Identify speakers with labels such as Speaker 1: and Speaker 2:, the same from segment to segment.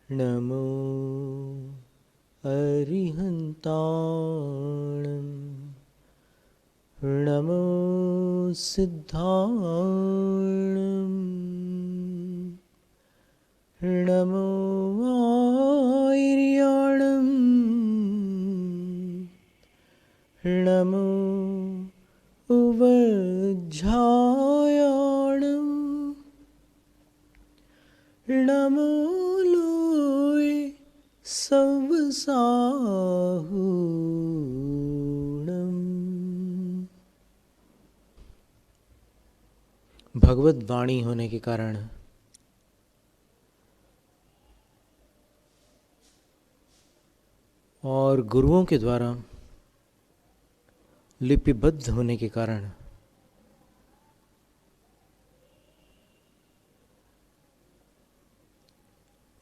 Speaker 1: नमो अरिहन्ताणं नमो सिद्धाणं नमो आर्याणं नमो उवज्झायाणं नमो लोय सवसाहूणम्। भगवत वाणी होने के कारण और गुरुओं के द्वारा लिपिबद्ध होने के कारण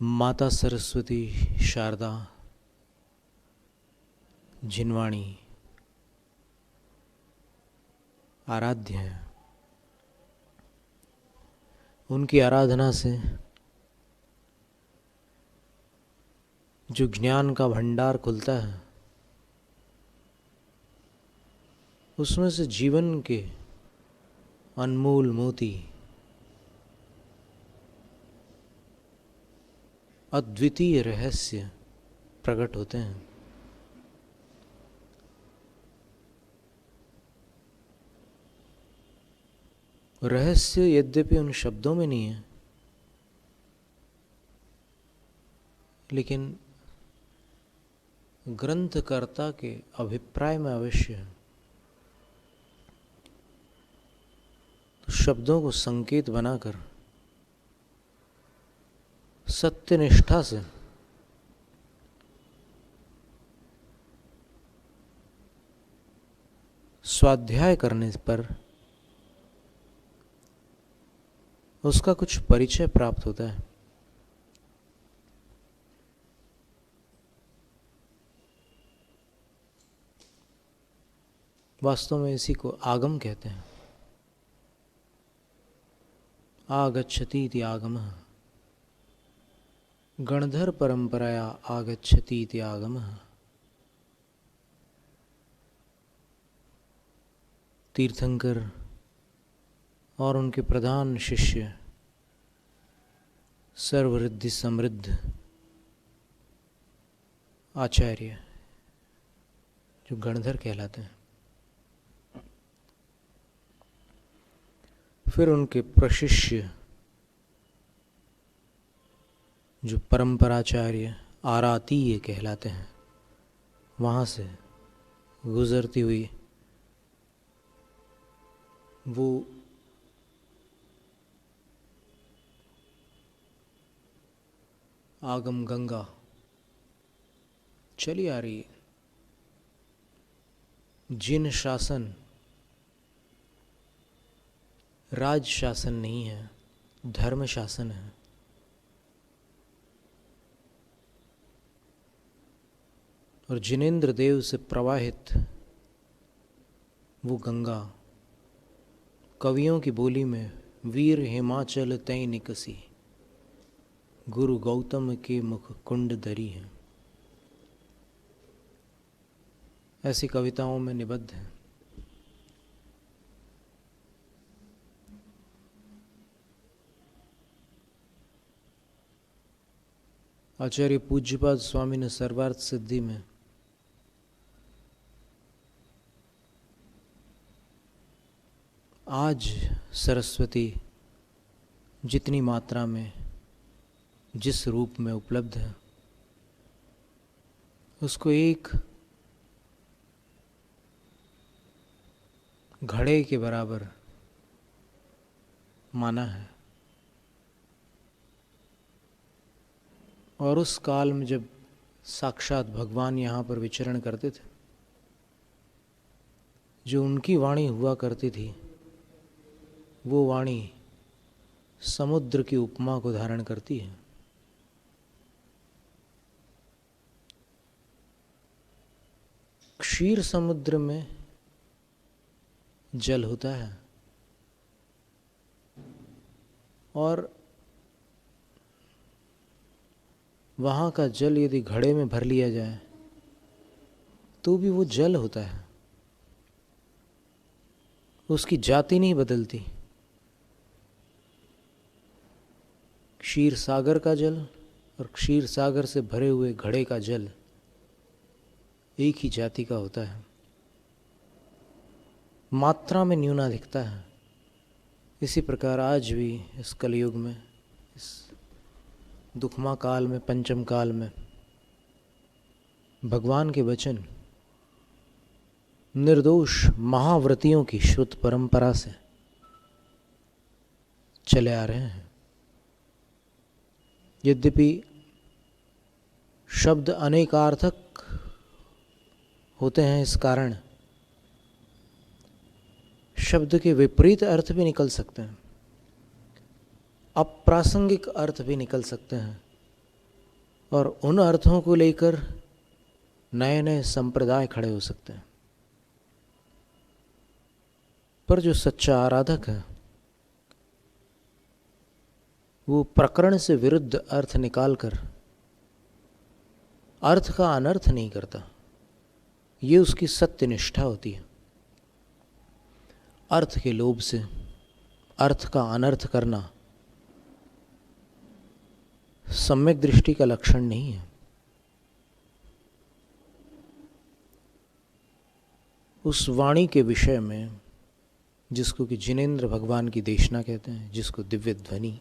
Speaker 1: माता सरस्वती शारदा जिनवाणी आराध्य है। उनकी आराधना से जो ज्ञान का भंडार खुलता है, उसमें से जीवन के अनमोल मोती, अद्वितीय रहस्य प्रकट होते हैं। रहस्य यद्यपि उन शब्दों में नहीं है, लेकिन ग्रंथकर्ता के अभिप्राय में अवश्य है। तो शब्दों को संकेत बनाकर सत्यनिष्ठा से स्वाध्याय करने पर उसका कुछ परिचय प्राप्त होता है। वास्तव में इसी को आगम कहते हैं। आगच्छति इति आगमः, गणधर परंपराया आगच्छति इति आगमः। तीर्थंकर और उनके प्रधान शिष्य सर्वरिद्धि समृद्ध आचार्य जो गणधर कहलाते हैं, फिर उनके प्रशिष्य जो परंपराचार्य आरातीय कहलाते हैं, वहाँ से गुजरती हुई वो आगम गंगा चली आ रही है। जिन शासन राज शासन नहीं है, धर्म शासन है। और जिनेंद्र देव से प्रवाहित वो गंगा कवियों की बोली में वीर हिमाचल तय निकसी, गुरु गौतम के मुख कुंड धरी है, ऐसी कविताओं में निबद्ध है। आचार्य पूज्यपाद स्वामी ने सर्वार्थ सिद्धि में आज सरस्वती जितनी मात्रा में जिस रूप में उपलब्ध है, उसको एक घड़े के बराबर माना है। और उस काल में जब साक्षात भगवान यहाँ पर विचरण करते थे, जो उनकी वाणी हुआ करती थी, वो वाणी समुद्र की उपमा को धारण करती है। क्षीर समुद्र में जल होता है और वहाँ का जल यदि घड़े में भर लिया जाए तो भी वो जल होता है, उसकी जाति नहीं बदलती। क्षीर सागर का जल और क्षीर सागर से भरे हुए घड़े का जल एक ही जाति का होता है, मात्रा में न्यूनाधिकता है। इसी प्रकार आज भी इस कलयुग में, इस दुखमा काल में, पंचम काल में, भगवान के वचन निर्दोष महाव्रतियों की श्रुत परंपरा से चले आ रहे हैं। यद्यपि शब्द अनेकार्थक होते हैं, इस कारण शब्द के विपरीत अर्थ भी निकल सकते हैं, अप्रासंगिक अर्थ भी निकल सकते हैं, और उन अर्थों को लेकर नए नए संप्रदाय खड़े हो सकते हैं। पर जो सच्चा आराधक है वो प्रकरण से विरुद्ध अर्थ निकालकर अर्थ का अनर्थ नहीं करता। ये उसकी सत्य निष्ठा होती है। अर्थ के लोभ से अर्थ का अनर्थ करना सम्यक दृष्टि का लक्षण नहीं है। उस वाणी के विषय में जिसको कि जिनेंद्र भगवान की देशना कहते हैं, जिसको दिव्य ध्वनि,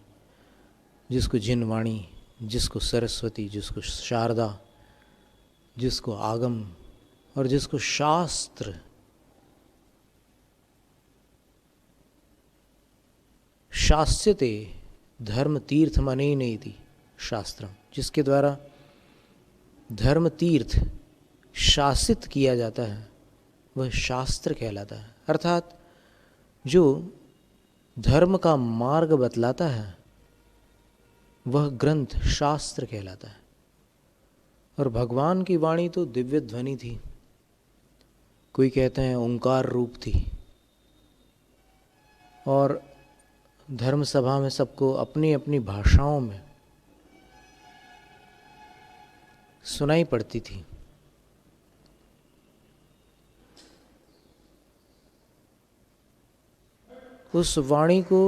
Speaker 1: जिसको जिनवाणी, जिसको सरस्वती, जिसको शारदा, जिसको आगम और जिसको शास्त्र, शास्यते धर्म तीर्थ मनेनेति शास्त्रम, जिसके द्वारा धर्म तीर्थ शासित किया जाता है वह शास्त्र कहलाता है। अर्थात जो धर्म का मार्ग बतलाता है वह ग्रंथ शास्त्र कहलाता है। और भगवान की वाणी तो दिव्य ध्वनि थी, कोई कहते हैं ओंकार रूप थी, और धर्म सभा में सबको अपनी अपनी भाषाओं में सुनाई पड़ती थी। उस वाणी को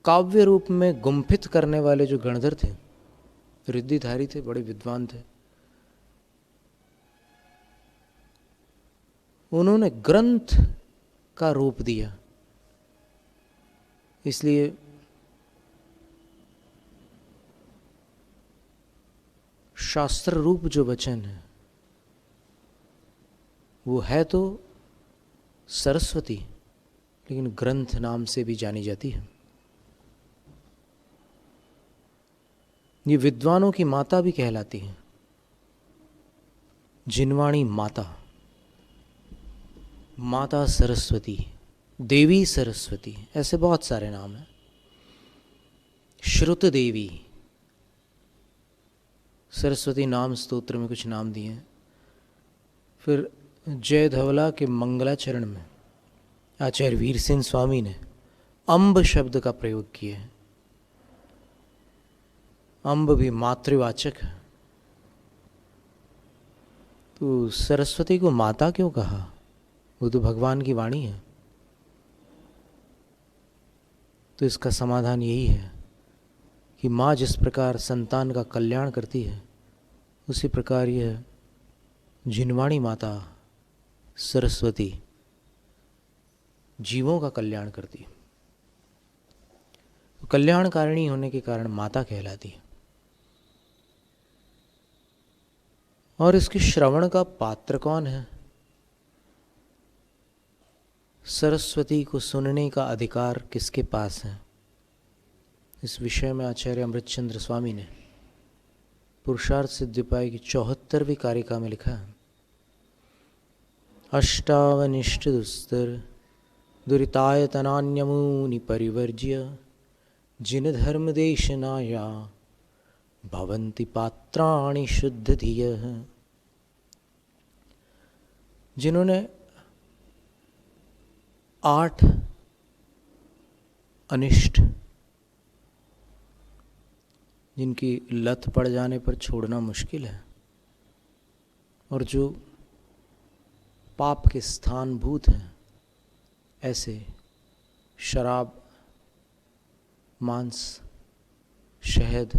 Speaker 1: काव्य रूप में गुम्फित करने वाले जो गणधर थे, रिद्धिधारी थे, बड़े विद्वान थे, उन्होंने ग्रंथ का रूप दिया। इसलिए शास्त्र रूप जो वचन है वो है तो सरस्वती, लेकिन ग्रंथ नाम से भी जानी जाती है। ये विद्वानों की माता भी कहलाती है, जिनवाणी माता, माता सरस्वती, देवी सरस्वती, ऐसे बहुत सारे नाम हैं। श्रुत देवी, सरस्वती नाम स्तोत्र में कुछ नाम दिए हैं। फिर जय धवला के मंगलाचरण में आचार्य वीर सिंह स्वामी ने अम्ब शब्द का प्रयोग किया है। अम्ब भी मातृवाचक है, तो सरस्वती को माता क्यों कहा? वो तो भगवान की वाणी है। तो इसका समाधान यही है कि माँ जिस प्रकार संतान का कल्याण करती है, उसी प्रकार यह जिनवाणी माता सरस्वती जीवों का कल्याण करती है। तो कल्याणकारिणी होने के कारण माता कहलाती है। और इसके श्रवण का पात्र कौन है? सरस्वती को सुनने का अधिकार किसके पास है? इस विषय में आचार्य अमृतचंद्र स्वामी ने पुरुषार्थ सिद्धिपाय की 74वीं कारिका में लिखा है, अष्टावनिष्ठ दुस्तर दुरितायतनान्यमूनि परिवर्ज्य जिन धर्म देशनाया भवन्ति पात्राणि शुद्ध धियः। जिन्होंने 8 अनिष्ट जिनकी लत पड़ जाने पर छोड़ना मुश्किल है, और जो पाप के स्थानभूत हैं, ऐसे शराब, मांस, शहद,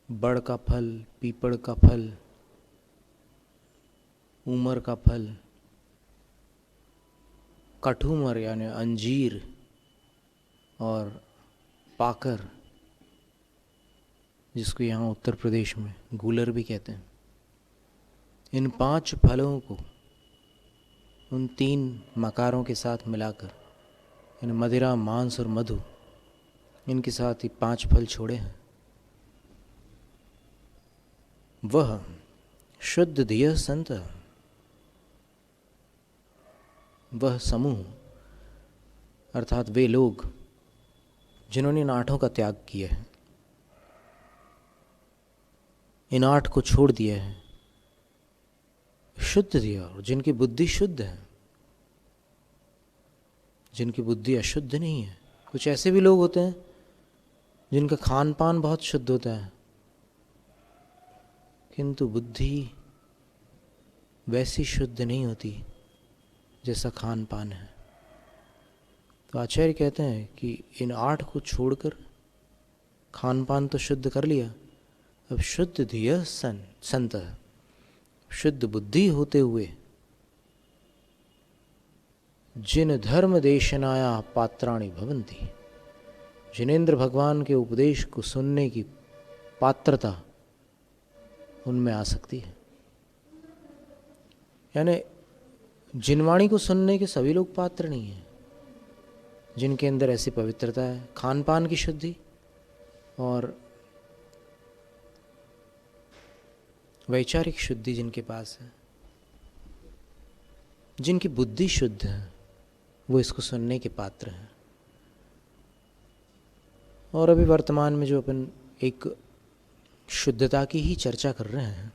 Speaker 1: बड़ का फल, पीपड़ का फल, उमर का फल, कठूमर यानी अंजीर और पाकर, जिसको यहाँ उत्तर प्रदेश में गूलर भी कहते हैं, इन 5 फलों को उन 3 मकारों के साथ मिलाकर, इन मदिरा, मांस और मधु, इनके साथ ही 5 फल छोड़े हैं। वह शुद्ध धिय संत, वह समूह अर्थात वे लोग जिन्होंने इन 8 का त्याग किया है, इन 8 को छोड़ दिया है, शुद्ध धिय, और जिनकी बुद्धि शुद्ध है, जिनकी बुद्धि अशुद्ध नहीं है। कुछ ऐसे भी लोग होते हैं जिनका खान पान बहुत शुद्ध होता है, किंतु बुद्धि वैसी शुद्ध नहीं होती जैसा खान पान है। तो आचार्य कहते हैं कि इन 8 को छोड़कर खान पान तो शुद्ध कर लिया, अब शुद्ध धिय संत, शुद्ध बुद्धि होते हुए जिन धर्म देशनाया पात्राणि भवन्ति, जिनेंद्र भगवान के उपदेश को सुनने की पात्रता उनमें आ सकती है। यानी जिनवाणी को सुनने के सभी लोग पात्र नहीं हैं, जिनके अंदर ऐसी पवित्रता है, खान पान की शुद्धि और वैचारिक शुद्धि जिनके पास है, जिनकी बुद्धि शुद्ध है, वो इसको सुनने के पात्र हैं। और अभी वर्तमान में जो अपन एक शुद्धता की ही चर्चा कर रहे हैं,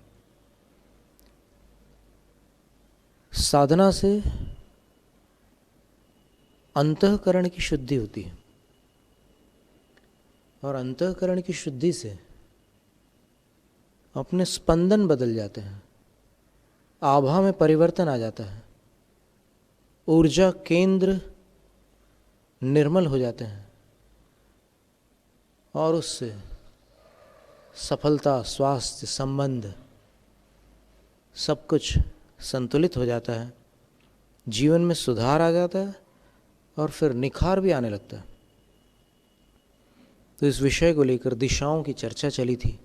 Speaker 1: साधना से अंतःकरण की शुद्धि होती है, और अंतःकरण की शुद्धि से अपने स्पंदन बदल जाते हैं, आभा में परिवर्तन आ जाता है, ऊर्जा केंद्र निर्मल हो जाते हैं, और उससे सफलता, स्वास्थ्य, संबंध सब कुछ संतुलित हो जाता है, जीवन में सुधार आ जाता है, और फिर निखार भी आने लगता है। तो इस विषय को लेकर दिशाओं की चर्चा चली थी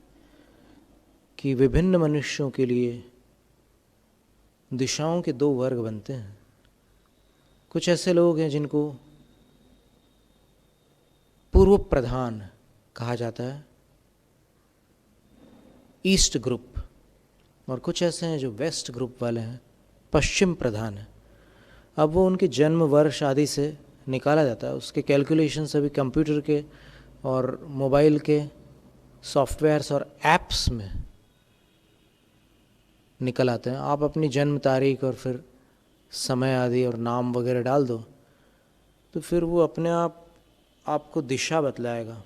Speaker 1: कि विभिन्न मनुष्यों के लिए दिशाओं के 2 वर्ग बनते हैं। कुछ ऐसे लोग हैं जिनको पूर्व प्रधान कहा जाता है, ईस्ट ग्रुप, और कुछ ऐसे हैं जो वेस्ट ग्रुप वाले हैं, पश्चिम प्रधान है। अब वो उनके जन्म वर्ष आदि से निकाला जाता है, उसके कैलकुलेशन अभी कंप्यूटर के और मोबाइल के सॉफ्टवेयर्स और एप्स में निकल आते हैं। आप अपनी जन्म तारीख और फिर समय आदि और नाम वगैरह डाल दो, तो फिर वो अपने आप आपको दिशा बतलाएगा,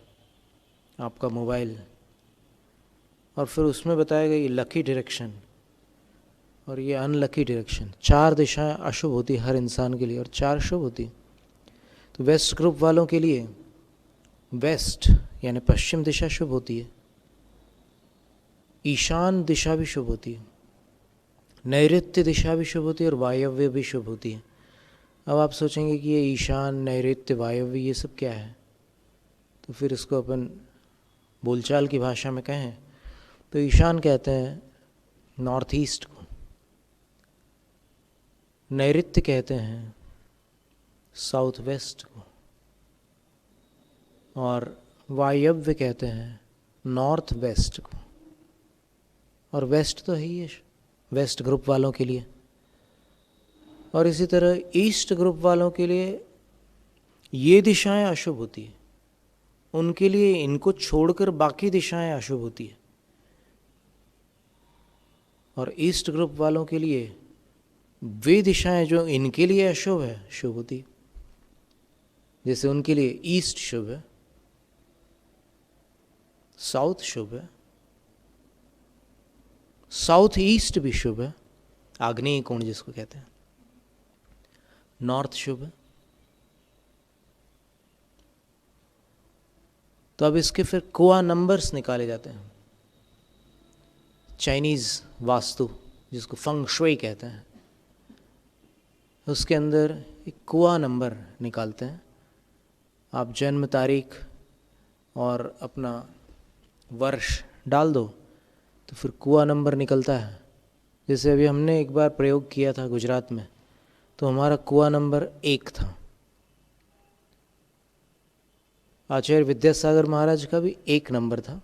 Speaker 1: आपका मोबाइल, और फिर उसमें बताएगा ये लकी डायरेक्शन और ये अनलकी डायरेक्शन। 4 दिशाएं अशुभ होती है हर इंसान के लिए, और 4 शुभ होती। तो वेस्ट ग्रुप वालों के लिए वेस्ट यानी पश्चिम दिशा शुभ होती है, ईशान दिशा भी शुभ होती है, नैऋत्य दिशा भी शुभ होती है, और वायव्य भी शुभ होती है। अब आप सोचेंगे कि ये ईशान, नैऋत्य, वायव्य ये सब क्या है, तो फिर इसको अपन बोलचाल की भाषा में कहें तो ईशान कहते हैं नॉर्थ ईस्ट को, नैऋत्य कहते हैं साउथ वेस्ट को, और वायव्य कहते हैं नॉर्थ वेस्ट को, और वेस्ट तो है ही है वेस्ट ग्रुप वालों के लिए। और इसी तरह ईस्ट ग्रुप वालों के लिए ये दिशाएं अशुभ होती है, उनके लिए इनको छोड़कर बाकी दिशाएं अशुभ होती है। और ईस्ट ग्रुप वालों के लिए वे दिशाएं जो इनके लिए अशुभ है शुभ होती है। जैसे उनके लिए ईस्ट शुभ है, साउथ शुभ है, साउथ ईस्ट भी शुभ है, आग्नेय कोण जिसको कहते हैं। नॉर्थ शुभ है। तो अब इसके फिर कोआ नंबर्स निकाले जाते हैं। चाइनीज वास्तु जिसको फंग शुई कहते हैं, उसके अंदर एक कुआ नंबर निकालते हैं। आप जन्म तारीख और अपना वर्ष डाल दो तो फिर कुआ नंबर निकलता है। जैसे अभी हमने एक बार प्रयोग किया था गुजरात में, तो हमारा कुआ नंबर 1 था। आचार्य विद्यासागर महाराज का भी 1 नंबर था।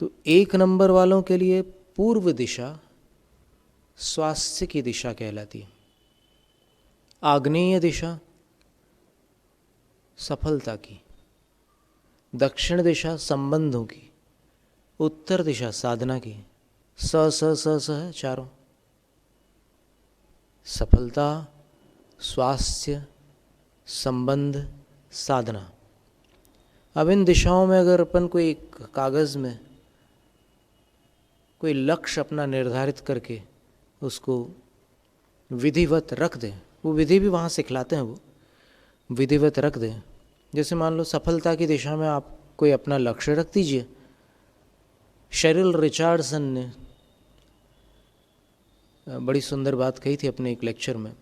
Speaker 1: तो 1 नंबर वालों के लिए पूर्व दिशा स्वास्थ्य की दिशा कहलाती है, आग्नेय दिशा सफलता की, दक्षिण दिशा संबंधों की, उत्तर दिशा साधना की। स स स स है चारों, सफलता, स्वास्थ्य, संबंध, साधना। अब इन दिशाओं में अगर अपन कोई एक कागज़ में कोई लक्ष्य अपना निर्धारित करके उसको विधिवत रख दें, वो विधि भी वहाँ सिखलाते हैं, वो विधिवत रख दें। जैसे मान लो सफलता की दिशा में आप कोई अपना लक्ष्य रख दीजिए। शेरिल रिचर्डसन ने बड़ी सुंदर बात कही थी अपने एक लेक्चर में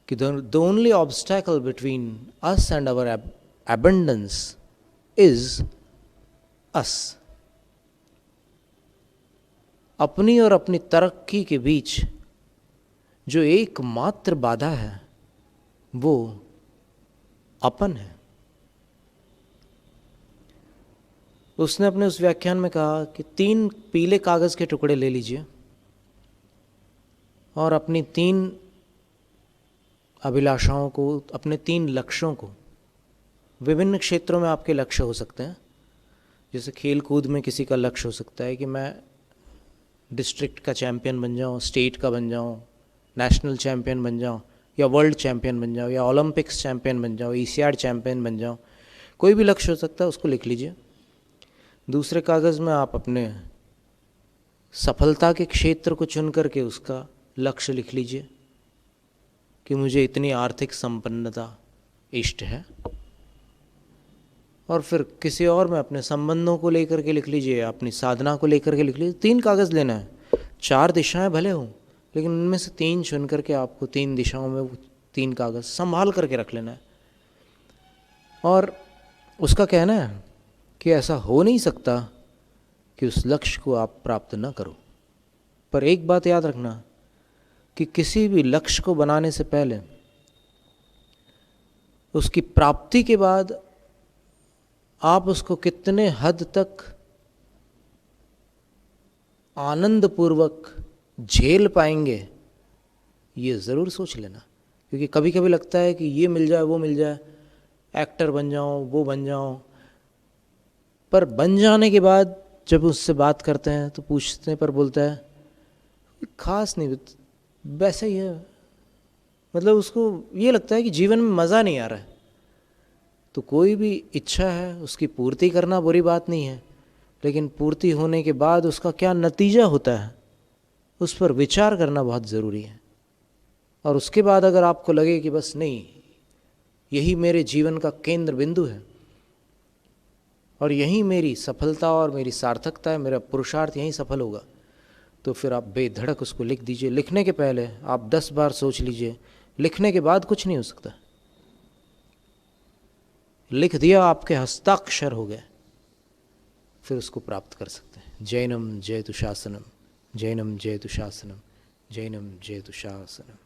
Speaker 1: कि the only obstacle between us and our abundance is us. अपनी और अपनी तरक्की के बीच जो एकमात्र बाधा है वो अपन है। उसने अपने उस व्याख्यान में कहा कि 3 पीले कागज़ के टुकड़े ले लीजिए और अपनी 3 अभिलाषाओं को, अपने 3 लक्ष्यों को, विभिन्न क्षेत्रों में आपके लक्ष्य हो सकते हैं। जैसे खेल कूद में किसी का लक्ष्य हो सकता है कि मैं डिस्ट्रिक्ट का चैम्पियन बन जाऊं, स्टेट का बन जाऊं, नेशनल चैम्पियन बन जाऊं, या वर्ल्ड चैम्पियन बन जाऊं, या ओलंपिक्स चैम्पियन बन जाऊं, ECAD चैम्पियन बन जाऊं। कोई भी लक्ष्य हो सकता है, उसको लिख लीजिए। दूसरे कागज़ में आप अपने सफलता के क्षेत्र को चुन करके उसका लक्ष्य लिख लीजिए कि मुझे इतनी आर्थिक संपन्नता इष्ट है। और फिर किसी और में अपने संबंधों को लेकर के लिख लीजिए, अपनी साधना को लेकर के लिख लीजिए। 3 कागज़ लेना है, 4 दिशाएं भले हों, लेकिन उनमें से 3 चुन करके आपको 3 दिशाओं में वो 3 कागज़ संभाल करके रख लेना है। और उसका कहना है कि ऐसा हो नहीं सकता कि उस लक्ष्य को आप प्राप्त न करो। पर एक बात याद रखना कि किसी भी लक्ष्य को बनाने से पहले उसकी प्राप्ति के बाद आप उसको कितने हद तक आनंदपूर्वक झेल पाएंगे ये ज़रूर सोच लेना। क्योंकि कभी कभी लगता है कि ये मिल जाए, वो मिल जाए, एक्टर बन जाऊं, वो बन जाऊं, पर बन जाने के बाद जब उससे बात करते हैं तो पूछते हैं, पर बोलता है खास नहीं, वैसा ही है। मतलब उसको ये लगता है कि जीवन में मज़ा नहीं आ रहा है। तो कोई भी इच्छा है उसकी पूर्ति करना बुरी बात नहीं है, लेकिन पूर्ति होने के बाद उसका क्या नतीजा होता है उस पर विचार करना बहुत ज़रूरी है। और उसके बाद अगर आपको लगे कि बस नहीं, यही मेरे जीवन का केंद्र बिंदु है और यही मेरी सफलता और मेरी सार्थकता है, मेरा पुरुषार्थ यहीं सफल होगा, तो फिर आप बेधड़क उसको लिख दीजिए। लिखने के पहले आप 10 बार सोच लीजिए, लिखने के बाद कुछ नहीं हो सकता। लिख दिया, आपके हस्ताक्षर हो गए, फिर उसको प्राप्त कर सकते हैं। जैनम जयतु शासनम, जैनम जयतु शासनम, जैनम जयतु शासनम।